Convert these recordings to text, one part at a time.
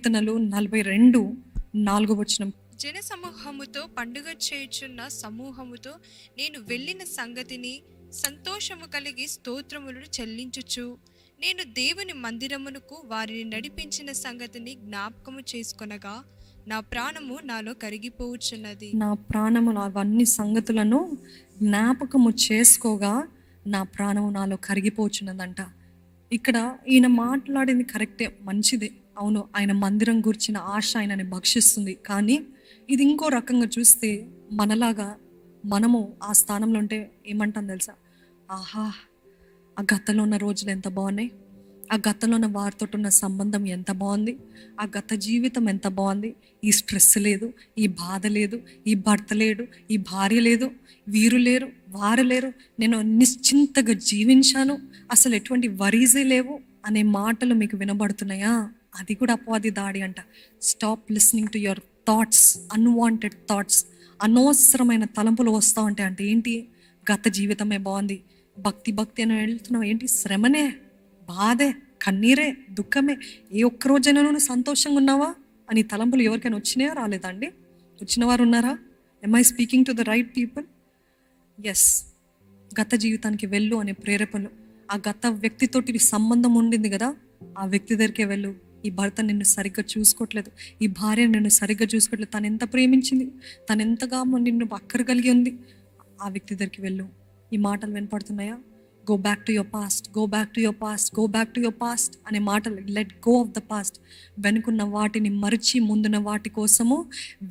కీర్తనలు 42:4 జన సమూహముతో పండుగ చేయుచున్న సమూహముతో నేను వెళ్ళిన సంగతిని సంతోషము కలిగి స్తోత్రములను చెల్లించుచు నేను దేవుని మందిరమునకు వారిని నడిపించిన సంగతిని జ్ఞాపకము చేసుకొనగా నా ప్రాణము నాలో కరిగిపోవచ్చున్నది. నా ప్రాణములు అవన్నీ సంగతులను జ్ఞాపకము చేసుకోగా నా ప్రాణము నాలో కరిగిపోచున్నదంట. ఇక్కడ ఈయన మాట్లాడింది కరెక్టే, మంచిదే, అవును, ఆయన మందిరం గురించిన ఆశ ఆయనని భక్షిస్తుంది. కానీ ఇది ఇంకో రకంగా చూస్తే మనలాగా మనము ఆ స్థానంలో ఉంటే ఏమంటాం తెలుసా? ఆహా, ఆ గతంలో ఉన్న రోజులు ఎంత బాగున్నాయి, ఆ గతంలో ఉన్న వారితో ఉన్న సంబంధం ఎంత బాగుంది, ఆ గత జీవితం ఎంత బాగుంది, ఈ స్ట్రెస్ లేదు, ఈ బాధ లేదు, ఈ భర్త లేడు, ఈ భార్య లేదు, వీరు లేరు, వారు లేరు, నేను నిశ్చింతగా జీవించాను, అసలు ఎటువంటి వరీజే లేవు అనే మాటలు మీకు వినబడుతున్నాయా? అది కూడా అపవాది దాడి అంట. Stop listening to your thoughts, unwanted thoughts. అనవసరమైన తలంపులు వస్తూ ఉంటాయి. అంటే ఏంటి? గత జీవితమే బాగుంది, భక్తి అని వెళ్తున్నావు, ఏంటి? శ్రమనే, బాధే, కన్నీరే, దుఃఖమే. ఏ ఒక్కరోజైనా నువ్వు సంతోషంగా ఉన్నావా అని తలంపులు ఎవరికైనా వచ్చినాయా, రాలేదా అండి? వచ్చిన వారు ఉన్నారా? Am I speaking to the right people? Yes. గత జీవితానికి వెళ్ళు అనే ప్రేరేపణలు. ఆ గత వ్యక్తితోటి సంబంధం ఉండింది కదా, ఆ వ్యక్తి దగ్గరికే వెళ్ళు. ఈ భర్త నిన్ను సరిగ్గా చూసుకోవట్లేదు, ఈ భార్య నిన్ను సరిగ్గా చూసుకోవట్లేదు, తను ఎంత ప్రేమించింది, తను ఎంతగా నిన్ను అక్కర కలిగి ఉంది, ఆ వ్యక్తి దగ్గరికి వెళ్ళు. ఈ మాటలు వినపడుతున్నాయా? Go back to your past, go back to your past, go back to your past అనే మాటలు. Let go of the past. వెనుకున్న వాటిని మరిచి ముందున్న వాటి కోసము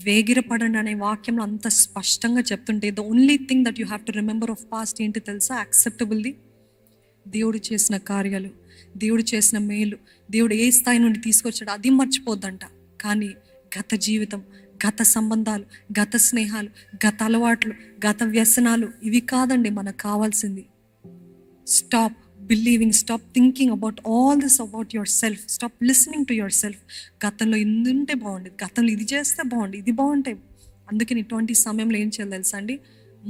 వేగిరపడండి అనే వాక్యంలో అంత స్పష్టంగా చెప్తుంటే the only thing that you have to remember of past ఏంటి తెలుసా? యాక్సెప్టబుల్ది. దేవుడు చేసిన కార్యాలు, దేవుడు చేసిన మేలు, దేవుడు ఏ స్థాయి నుండి తీసుకొచ్చాడు అది మర్చిపోద్దంట. కానీ గత జీవితం, గత సంబంధాలు, గత స్నేహాలు, గత అలవాట్లు, గత వ్యసనాలు ఇవి కాదండి మనకు కావాల్సింది. Stop believing, stop thinking about all this about your self, stop listening to your self. గతంలో ఇది ఉంటే బాగుండేది, గతంలో ఇది చేస్తే బాగుండేది, ఇది బాగుంటాయి. అందుకని ఇటువంటి సమయంలో ఏం చేయాలి తెలుసా అండి?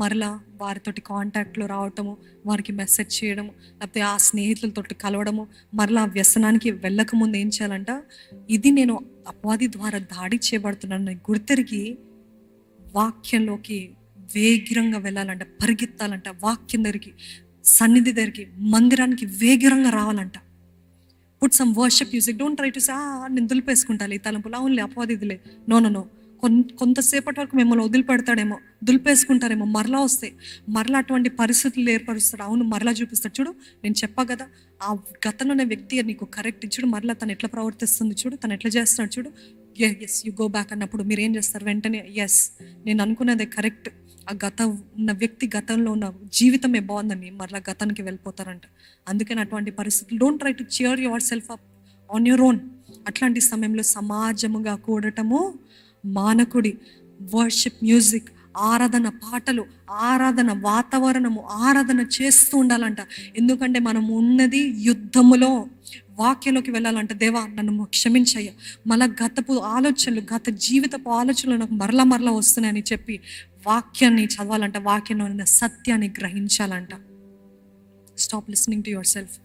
మరలా వారితోటి కాంటాక్ట్లో రావటము, వారికి మెసేజ్ చేయడము, లేకపోతే ఆ స్నేహితులతో కలవడము, మరలా ఆ వ్యసనానికి వెళ్ళకముందు ఏం చేయాలంట? ఇది నేను అపవాది ద్వారా దాడి చేయబడుతున్నాను గుర్తెరిగి వాక్యంలోకి వేగిరంగా వెళ్ళాలంట, పరిగెత్తాలంట, వాక్యం దగ్గరికి, సన్నిధి దగ్గరికి, మందిరానికి వేగిరంగా రావాలంట. Put some worship music. Don't try to say నేను దులిపేసుకుంటాను ఈ తలంపులు. అవునులే, అపవాది ఇదిలే. No no no. కొంతసేపటి వరకు మిమ్మల్ని వదిలిపెడతాడేమో, దులిపేసుకుంటారేమో, మరలా వస్తాయి, మరలా అటువంటి పరిస్థితులు ఏర్పరుస్తాడు. అవును, మరలా చూపిస్తాడు. చూడు, నేను చెప్పా కదా, ఆ గతంలోనే వ్యక్తి నీకు కరెక్ట్. చూడు మరలా తను ఎట్లా ప్రవర్తిస్తుంది, చూడు తను ఎట్లా చేస్తున్నాడు, చూడు. ఎస్, యు గో బ్యాక్ అన్నప్పుడు మీరు ఏం చేస్తారు? వెంటనే ఎస్, నేను అనుకున్నదే కరెక్ట్, ఆ ఉన్న వ్యక్తి గతంలో ఉన్న జీవితమే బాగుందని మరలా గతానికి వెళ్ళిపోతారంట. అందుకని అటువంటి పరిస్థితులు don't try to cheer your self up on your own. అట్లాంటి సమయంలో సమాజముగా కూడటము మానకుడి. వర్షిప్ మ్యూజిక్, ఆరాధన పాటలు, ఆరాధన వాతావరణము, ఆరాధన చేస్తూ ఉండాలంట. ఎందుకంటే మనం ఉన్నది యుద్ధములో. వాక్యంలోకి వెళ్ళాలంట. దేవా నన్ను క్షమించయ్యా, మళ్ళా గతపు ఆలోచనలు, గత జీవితపు ఆలోచనలు నాకు మరలా వస్తున్నాయని చెప్పి వాక్యాన్ని చదవాలంట, వాక్యంలో ఉన్న సత్యాన్ని గ్రహించాలంట. Stop listening to your self.